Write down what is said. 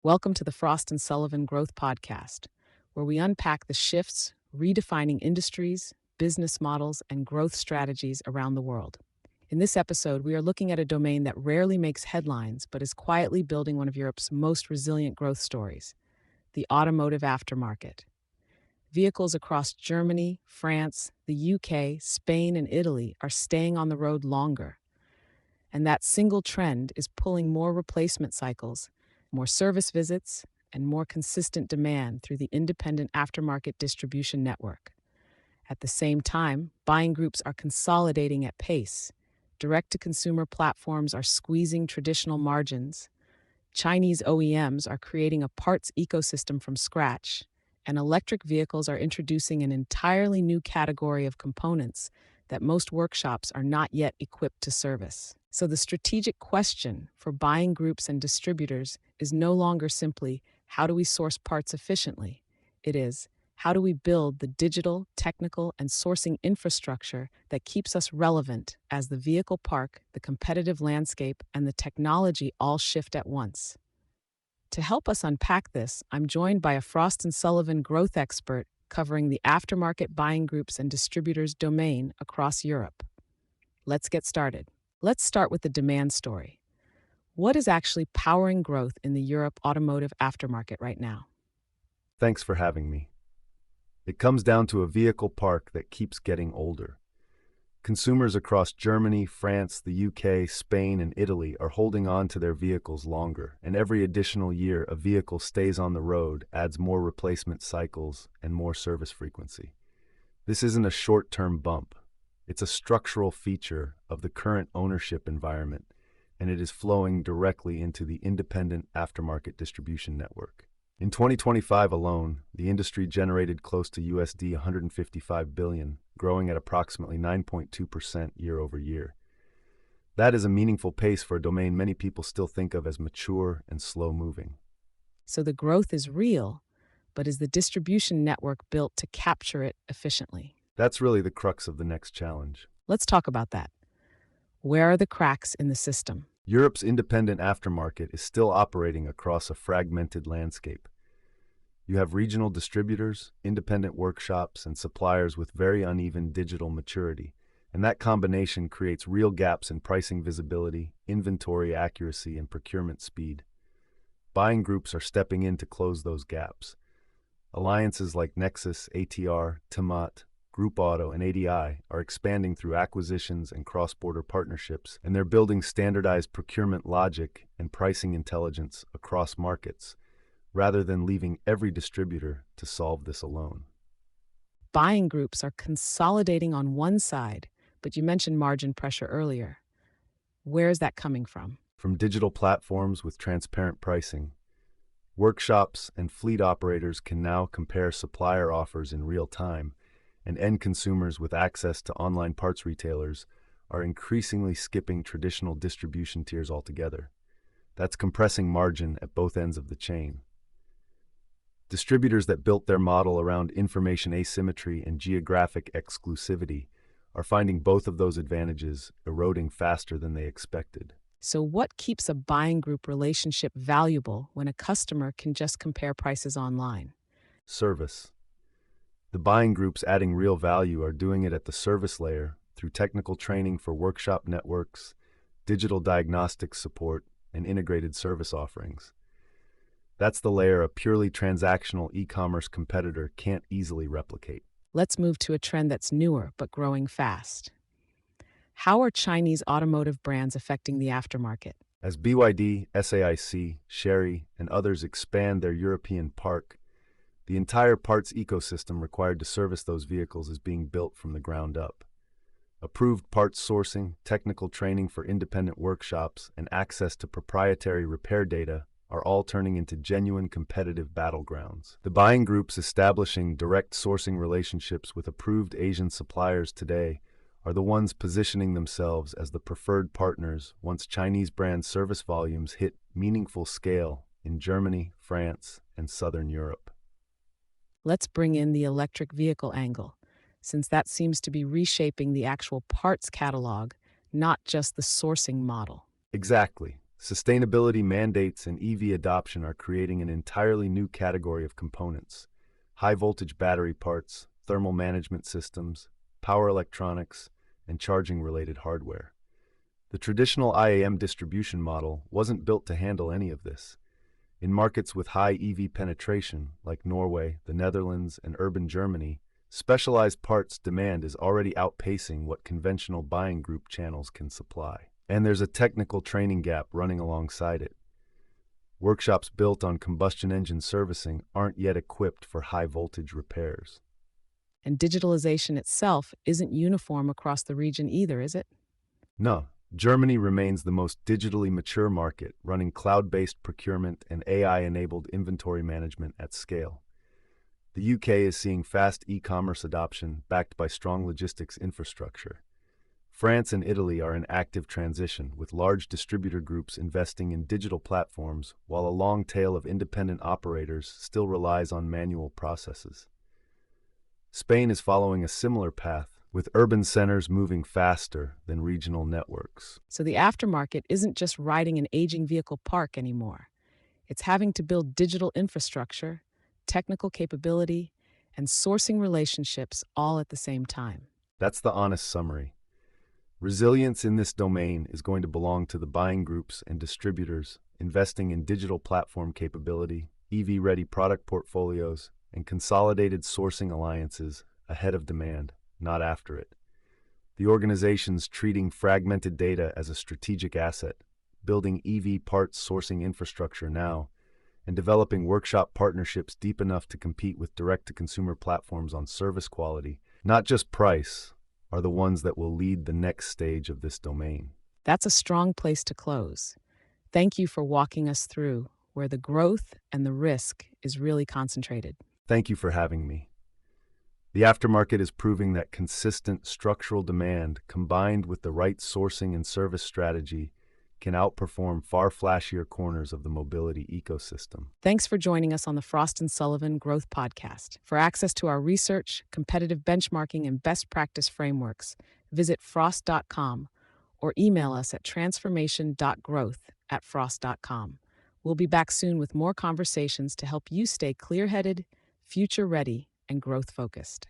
Welcome to the Frost and Sullivan Growth Podcast, where we unpack the shifts, redefining industries, business models, and growth strategies around the world. In this episode, we are looking at a domain that rarely makes headlines but is quietly building one of Europe's most resilient growth stories: the automotive aftermarket. Vehicles across Germany, France, the UK, Spain, and Italy are staying on the road longer. And that single trend is pulling more replacement cycles, more service visits, and more consistent demand through the independent aftermarket distribution network. At the same time, buying groups are consolidating at pace. Direct to consumer platforms are squeezing traditional margins. Chinese OEMs are creating a parts ecosystem from scratch, and electric vehicles are introducing an entirely new category of components that most workshops are not yet equipped to service. So the strategic question for buying groups and distributors is no longer simply, how do we source parts efficiently? It is, how do we build the digital, technical, and sourcing infrastructure that keeps us relevant as the vehicle park, the competitive landscape, and the technology all shift at once? To help us unpack this, I'm joined by a Frost and Sullivan growth expert covering the aftermarket buying groups and distributors domain across Europe. Let's get started. Let's start with the demand story. What is actually powering growth in the Europe automotive aftermarket right now? Thanks for having me. It comes down to a vehicle park that keeps getting older. Consumers across Germany, France, the UK, Spain, and Italy are holding on to their vehicles longer, and every additional year a vehicle stays on the road adds more replacement cycles and more service frequency. This isn't a short-term bump. It's a structural feature of the current ownership environment, and it is flowing directly into the independent aftermarket distribution network. In 2025 alone, the industry generated close to USD 155 billion, growing at approximately 9.2% year over year. That is a meaningful pace for a domain many people still think of as mature and slow-moving. So the growth is real, but is the distribution network built to capture it efficiently? That's really the crux of the next challenge. Let's talk about that. Where are the cracks in the system? Europe's independent aftermarket is still operating across a fragmented landscape. You have regional distributors, independent workshops, and suppliers with very uneven digital maturity, and that combination creates real gaps in pricing visibility, inventory accuracy, and procurement speed. Buying groups are stepping in to close those gaps. Alliances like Nexus, ATR, Timat, Group Auto, and ADI are expanding through acquisitions and cross-border partnerships, and they're building standardized procurement logic and pricing intelligence across markets, rather than leaving every distributor to solve this alone. Buying groups are consolidating on one side, but you mentioned margin pressure earlier. Where is that coming from? From digital platforms with transparent pricing, workshops and fleet operators can now compare supplier offers in real time, and end consumers with access to online parts retailers are increasingly skipping traditional distribution tiers altogether. That's compressing margin at both ends of the chain. Distributors that built their model around information asymmetry and geographic exclusivity are finding both of those advantages eroding faster than they expected. So what keeps a buying group relationship valuable when a customer can just compare prices online? Service. The buying groups adding real value are doing it at the service layer through technical training for workshop networks, digital diagnostics support, and integrated service offerings. That's the layer a purely transactional e-commerce competitor can't easily replicate. Let's move to a trend that's newer but growing fast. How are Chinese automotive brands affecting the aftermarket? As BYD, SAIC, Chery, and others expand their European Parc, the entire parts ecosystem required to service those vehicles is being built from the ground up. Approved parts sourcing, technical training for independent workshops, and access to proprietary repair data are all turning into genuine competitive battlegrounds. The buying groups establishing direct sourcing relationships with approved Asian suppliers today are the ones positioning themselves as the preferred partners once Chinese brand service volumes hit meaningful scale in Germany, France, and Southern Europe. Let's bring in the electric vehicle angle, since that seems to be reshaping the actual parts catalog, not just the sourcing model. Exactly. Sustainability mandates and EV adoption are creating an entirely new category of components: high voltage battery parts, thermal management systems, power electronics, and charging related hardware. The traditional IAM distribution model wasn't built to handle any of this. In markets with high EV penetration, like Norway, the Netherlands, and urban Germany, specialized parts demand is already outpacing what conventional buying group channels can supply. And there's a technical training gap running alongside it. Workshops built on combustion engine servicing aren't yet equipped for high voltage repairs. And digitalization itself isn't uniform across the region either, is it? No, Germany remains the most digitally mature market, running cloud-based procurement and AI-enabled inventory management at scale. The UK is seeing fast e-commerce adoption backed by strong logistics infrastructure. France and Italy are in active transition, with large distributor groups investing in digital platforms, while a long tail of independent operators still relies on manual processes. Spain is following a similar path, with urban centers moving faster than regional networks. So the aftermarket isn't just riding an aging vehicle park anymore. It's having to build digital infrastructure, technical capability, and sourcing relationships all at the same time. That's the honest summary. Resilience in this domain is going to belong to the buying groups and distributors investing in digital platform capability, EV-ready product portfolios, and consolidated sourcing alliances ahead of demand, not after it. The organizations treating fragmented data as a strategic asset, building EV parts sourcing infrastructure now, and developing workshop partnerships deep enough to compete with direct-to-consumer platforms on service quality, not just price, are the ones that will lead the next stage of this domain. That's a strong place to close. Thank you for walking us through where the growth and the risk is really concentrated. Thank you for having me. The aftermarket is proving that consistent structural demand combined with the right sourcing and service strategy can outperform far flashier corners of the mobility ecosystem. Thanks for joining us on the Frost and Sullivan Growth Podcast. For access to our research, competitive benchmarking, and best practice frameworks, visit frost.com or email us at transformation.growth@frost.com. We'll be back soon with more conversations to help you stay clear-headed, future-ready, and growth-focused.